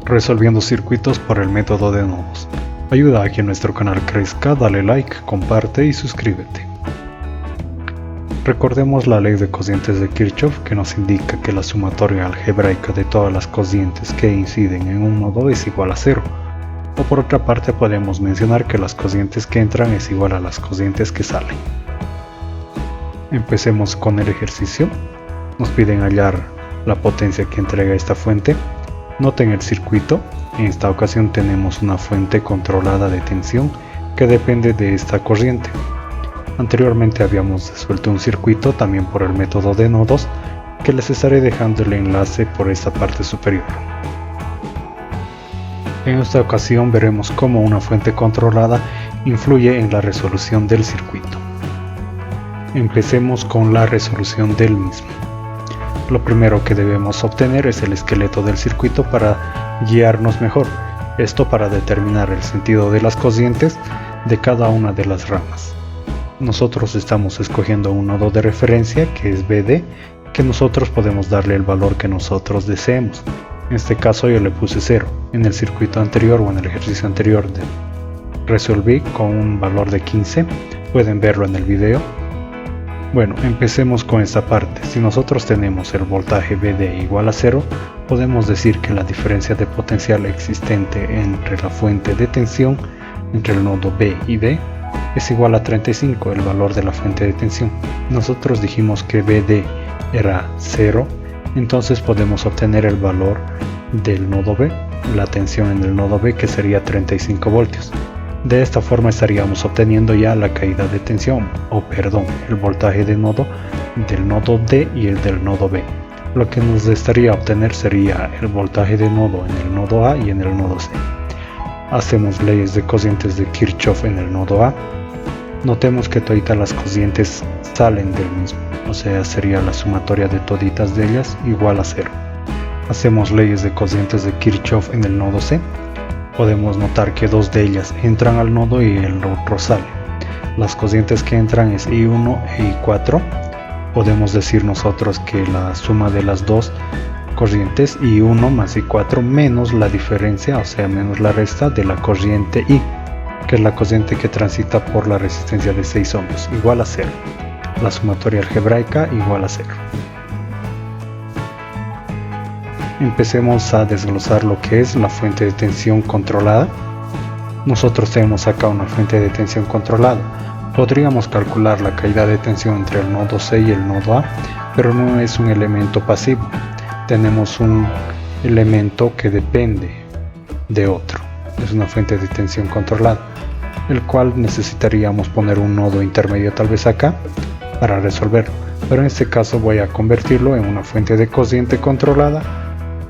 resolviendo circuitos por el método de nodos. Ayuda a que nuestro canal crezca, dale like, comparte y suscríbete. Recordemos la ley de cocientes de Kirchhoff, que nos indica que la sumatoria algebraica de todas las cocientes que inciden en un nodo es igual a 0. O por otra parte podemos mencionar que las cocientes que entran es igual a las cocientes que salen. Empecemos con el ejercicio. Nos piden hallar la potencia que entrega esta fuente. Noten el circuito. En esta ocasión tenemos una fuente controlada de tensión que depende de esta corriente. Anteriormente habíamos resuelto un circuito también por el método de nodos, que les estaré dejando el enlace por esta parte superior. En esta ocasión veremos cómo una fuente controlada influye en la resolución del circuito. Empecemos con la resolución del mismo. Lo primero que debemos obtener es el esqueleto del circuito para guiarnos mejor, esto para determinar el sentido de las cocientes de cada una de las ramas. Nosotros estamos escogiendo un nodo de referencia que es BD, que nosotros podemos darle el valor que nosotros deseemos. En este caso yo le puse 0. En el circuito anterior o en el ejercicio anterior resolví con un valor de 15, pueden verlo en el video. Bueno, empecemos con esta parte. Si nosotros tenemos el voltaje BD igual a 0, podemos decir que la diferencia de potencial existente entre la fuente de tensión, entre el nodo B y D, es igual a 35, el valor de la fuente de tensión. Nosotros dijimos que BD era 0, entonces podemos obtener el valor del nodo B, la tensión en el nodo B, que sería 35 voltios. De esta forma estaríamos obteniendo ya la caída de tensión, el voltaje de nodo del nodo D y el del nodo B. Lo que nos estaría obtener sería el voltaje de nodo en el nodo A y en el nodo C. Hacemos leyes de cocientes de Kirchhoff en el nodo A. Notemos que toditas las cocientes salen del mismo, o sea, sería la sumatoria de toditas de ellas igual a 0. Hacemos leyes de cocientes de Kirchhoff en el nodo C. Podemos notar que dos de ellas entran al nodo y el otro sale. Las cocientes que entran es I1 e I4. Podemos decir nosotros que la suma de las dos corrientes I1 más I4 menos la diferencia, o sea menos la resta de la corriente I, que es la corriente que transita por la resistencia de 6 ohms, igual a 0. La sumatoria algebraica igual a 0. Empecemos a desglosar lo que es la fuente de tensión controlada. Nosotros tenemos acá una fuente de tensión controlada. Podríamos calcular la caída de tensión entre el nodo C y el nodo A, pero no es un elemento pasivo. Tenemos un elemento que depende de otro. Es una fuente de tensión controlada, el cual necesitaríamos poner un nodo intermedio tal vez acá para resolverlo. Pero en este caso voy a convertirlo en una fuente de cociente controlada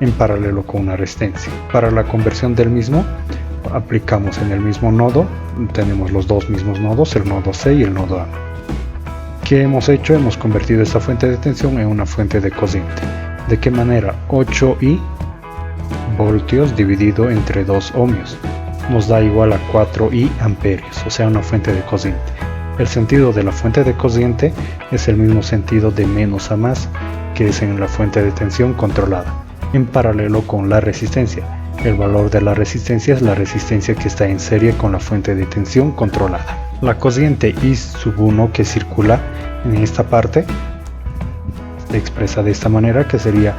en paralelo con una resistencia. Para la conversión del mismo, aplicamos en el mismo nodo, tenemos los dos mismos nodos, el nodo C y el nodo A. ¿Qué hemos hecho? Hemos convertido esta fuente de tensión en una fuente de cociente. ¿De qué manera? 8I voltios dividido entre 2 ohmios nos da igual a 4I amperios, o sea una fuente de cociente. El sentido de la fuente de cociente es el mismo sentido de menos a más, que es en la fuente de tensión controlada, en paralelo con la resistencia. El valor de la resistencia es la resistencia que está en serie con la fuente de tensión controlada. La cociente I1 que circula en esta parte se expresa de esta manera, que sería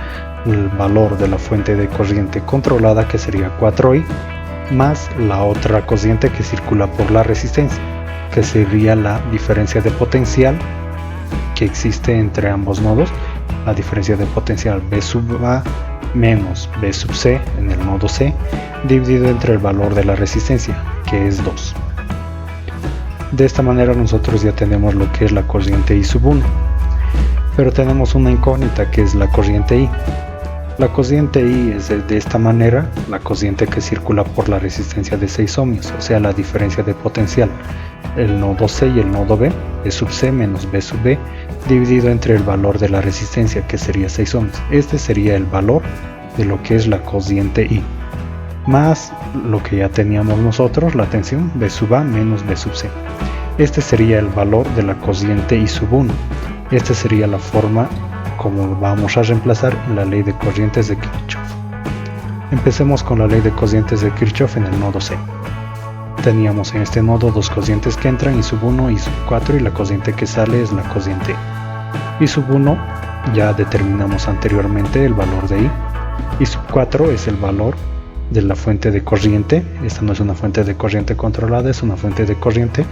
el valor de la fuente de corriente controlada, que sería 4I, más la otra cociente que circula por la resistencia, que sería la diferencia de potencial que existe entre ambos nodos, la diferencia de potencial B sub A menos B sub C en el nodo C, dividido entre el valor de la resistencia, que es 2. De esta manera nosotros ya tenemos lo que es la corriente I1, pero tenemos una incógnita, que es la corriente I. La corriente I es de esta manera, la corriente que circula por la resistencia de 6 ohmios, o sea la diferencia de potencial, el nodo C y el nodo B, B sub C menos B sub B, dividido entre el valor de la resistencia, que sería 6 ohms. Este sería el valor de lo que es la corriente I, más lo que ya teníamos nosotros, la tensión B sub A menos B sub C. Este sería el valor de la corriente I1. Esta sería la forma como vamos a reemplazar la ley de corrientes de Kirchhoff. Empecemos con la ley de cocientes de Kirchhoff en el nodo C. Teníamos en este nodo dos cocientes que entran, I sub 1 y I sub 4, y la cociente que sale es la cociente I. I sub 1 ya determinamos anteriormente el valor de I. I sub 4 es el valor de la fuente de corriente. Esta no es una fuente de corriente controlada, es una fuente de corriente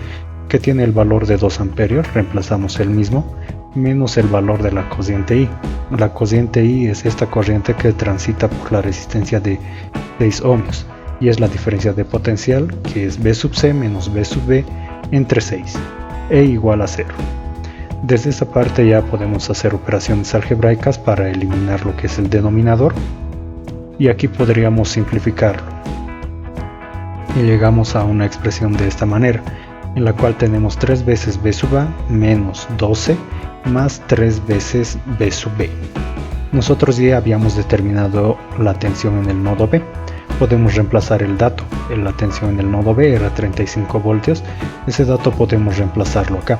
que tiene el valor de 2 amperios, reemplazamos el mismo, menos el valor de la cociente I. La cociente I es esta corriente que transita por la resistencia de 6 ohmios, y es la diferencia de potencial, que es V sub C menos V sub B entre 6, E igual a 0. Desde esta parte ya podemos hacer operaciones algebraicas para eliminar lo que es el denominador, y aquí podríamos simplificarlo. Y llegamos a una expresión de esta manera, en la cual tenemos 3 veces B sub A menos 12 más 3 veces B sub B. Nosotros ya habíamos determinado la tensión en el nodo B. Podemos reemplazar el dato. La tensión en el nodo B era 35 voltios. Ese dato podemos reemplazarlo acá.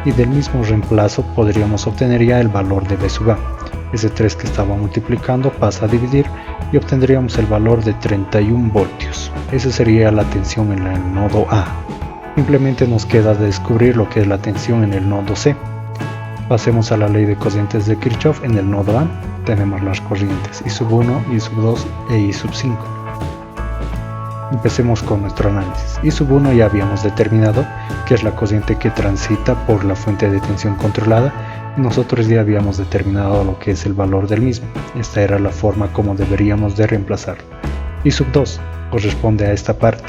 Y del mismo reemplazo podríamos obtener ya el valor de B sub A. Ese 3 que estaba multiplicando pasa a dividir y obtendríamos el valor de 31 voltios. Esa sería la tensión en el nodo A. Simplemente nos queda descubrir lo que es la tensión en el nodo C. Pasemos a la ley de cocientes de Kirchhoff. En el nodo A tenemos las corrientes I sub 1, I sub 2 e I sub 5. Empecemos con nuestro análisis. I sub 1 ya habíamos determinado que es la corriente que transita por la fuente de tensión controlada, y nosotros ya habíamos determinado lo que es el valor del mismo. Esta era la forma como deberíamos de reemplazarlo. I sub 2 corresponde a esta parte,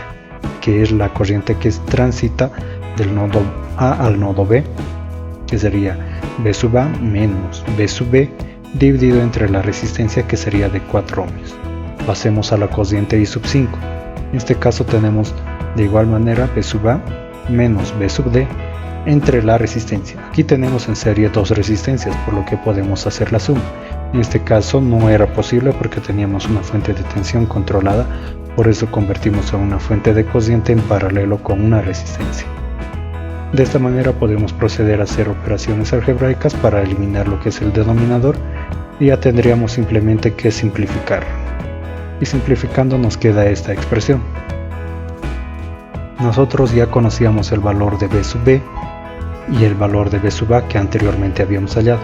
que es la corriente que transita del nodo A al nodo B, que sería V sub A menos V sub B dividido entre la resistencia, que sería de 4 ohmios. Pasemos a la cociente I sub 5. En este caso tenemos de igual manera V sub A menos V sub D entre la resistencia. Aquí tenemos en serie dos resistencias, por lo que podemos hacer la suma. En este caso no era posible porque teníamos una fuente de tensión controlada, por eso convertimos a una fuente de cociente en paralelo con una resistencia. De esta manera podemos proceder a hacer operaciones algebraicas para eliminar lo que es el denominador, y ya tendríamos simplemente que simplificar. Y simplificando nos queda esta expresión. Nosotros ya conocíamos el valor de V sub B y el valor de V sub A que anteriormente habíamos hallado.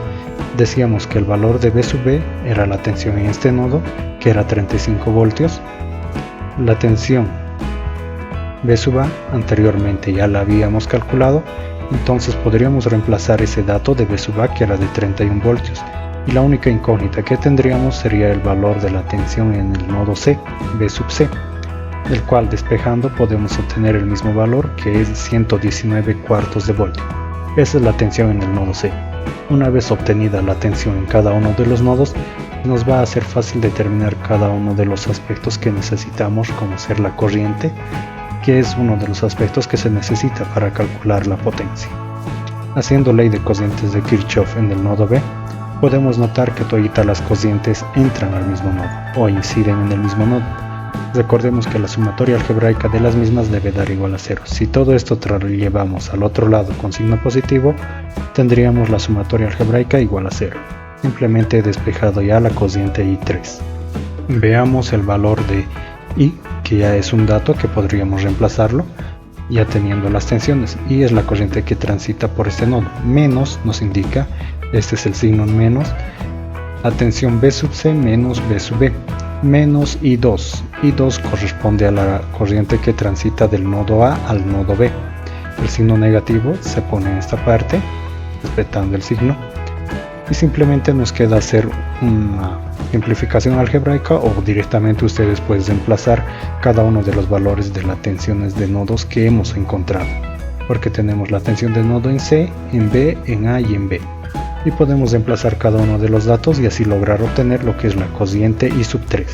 Decíamos que el valor de V sub B era la tensión en este nodo, que era 35 voltios. La tensión V sub A anteriormente ya la habíamos calculado, entonces podríamos reemplazar ese dato de V sub A, que era de 31 voltios, y la única incógnita que tendríamos sería el valor de la tensión en el nodo C, V sub C, del cual despejando podemos obtener el mismo valor, que es 119 cuartos de voltio. Esa es la tensión en el nodo C. Una vez obtenida la tensión en cada uno de los nodos, nos va a ser fácil determinar cada uno de los aspectos que necesitamos, como ser la corriente, que es uno de los aspectos que se necesita para calcular la potencia. Haciendo ley de cocientes de Kirchhoff en el nodo B, podemos notar que todas las cocientes entran al mismo nodo o inciden en el mismo nodo. Recordemos que la sumatoria algebraica de las mismas debe dar igual a 0. Si todo esto lo llevamos al otro lado con signo positivo, tendríamos la sumatoria algebraica igual a 0. Simplemente he despejado ya la cociente I3. Veamos el valor de I, que ya es un dato que podríamos reemplazarlo ya teniendo las tensiones. I es la corriente que transita por este nodo. Menos nos indica, este es el signo menos, la tensión V sub C menos V sub B, menos I2. I2 corresponde a la corriente que transita del nodo A al nodo B. El signo negativo se pone en esta parte, respetando el signo, y simplemente nos queda hacer una simplificación algebraica, o directamente ustedes pueden reemplazar cada uno de los valores de las tensiones de nodos que hemos encontrado, porque tenemos la tensión del nodo en C, en B, en A y en B, y podemos reemplazar cada uno de los datos y así lograr obtener lo que es la cociente I sub 3,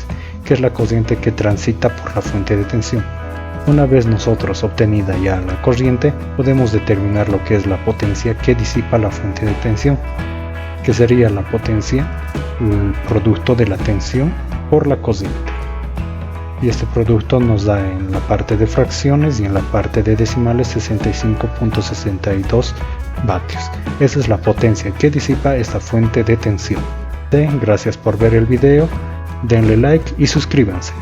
que es la cociente que transita por la fuente de tensión. Una vez nosotros obtenida ya la corriente, podemos determinar lo que es la potencia que disipa la fuente de tensión, que sería la potencia, el producto de la tensión por la cociente. Y este producto nos da en la parte de fracciones y en la parte de decimales 65.62 vatios. Esa es la potencia que disipa esta fuente de tensión. Gracias por ver el video denle like y suscríbanse.